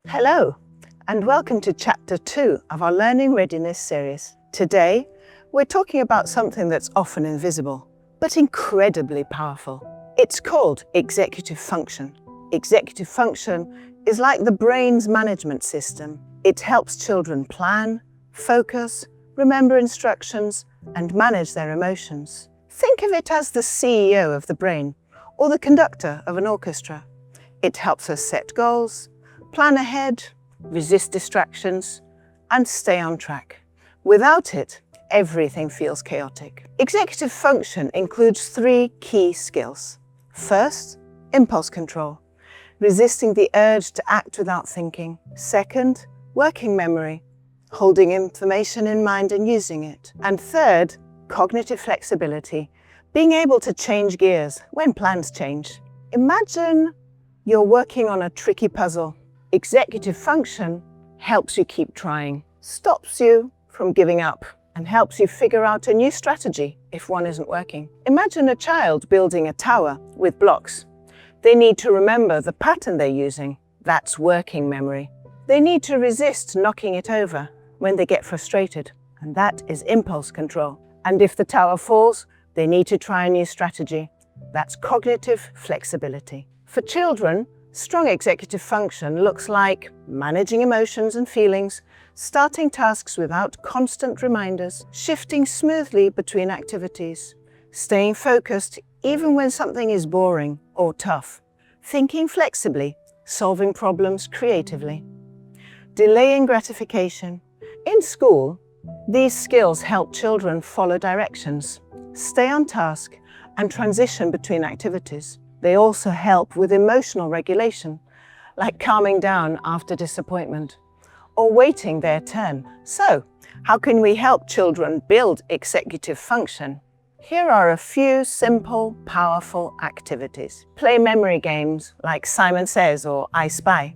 Hello, and welcome to Chapter 2 of our Learning Readiness series. Today, we're talking about something that's often invisible, but incredibly powerful. It's called executive function. Executive function is like the brain's management system. It helps children plan, focus, remember instructions, and manage their emotions. Think of it as the CEO of the brain, or the conductor of an orchestra. It helps us set goals, plan ahead, resist distractions, and stay on track. Without it, everything feels chaotic. Executive function includes 3 key skills. First, impulse control, resisting the urge to act without thinking. Second, working memory, holding information in mind and using it. And third, cognitive flexibility, being able to change gears when plans change. Imagine you're working on a tricky puzzle. Executive function helps you keep trying, stops you from giving up, and helps you figure out a new strategy if one isn't working. Imagine a child building a tower with blocks. They need to remember the pattern they're using. That's working memory. They need to resist knocking it over when they get frustrated, and that is impulse control. And if the tower falls, they need to try a new strategy. That's cognitive flexibility. For children, strong executive function looks like managing emotions and feelings, starting tasks without constant reminders, shifting smoothly between activities, staying focused even when something is boring or tough, thinking flexibly, solving problems creatively, delaying gratification. In school, these skills help children follow directions, stay on task, and transition between activities. They also help with emotional regulation, like calming down after disappointment or waiting their turn. So, how can we help children build executive function? Here are a few simple, powerful activities. Play memory games like Simon Says or I Spy.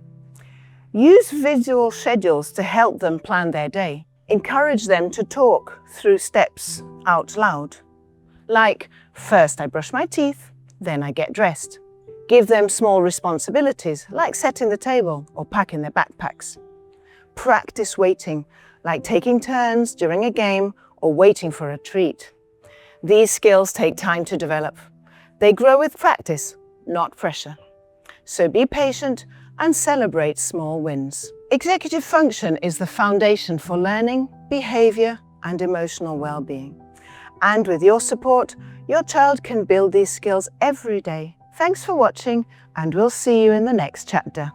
Use visual schedules to help them plan their day. Encourage them to talk through steps out loud, like first I brush my teeth, then I get dressed. Give them small responsibilities, like setting the table or packing their backpacks. Practice waiting, like taking turns during a game or waiting for a treat. These skills take time to develop. They grow with practice, not pressure. So be patient and celebrate small wins. Executive function is the foundation for learning, behavior, and emotional well-being. And with your support, your child can build these skills every day. Thanks for watching, and we'll see you in the next chapter.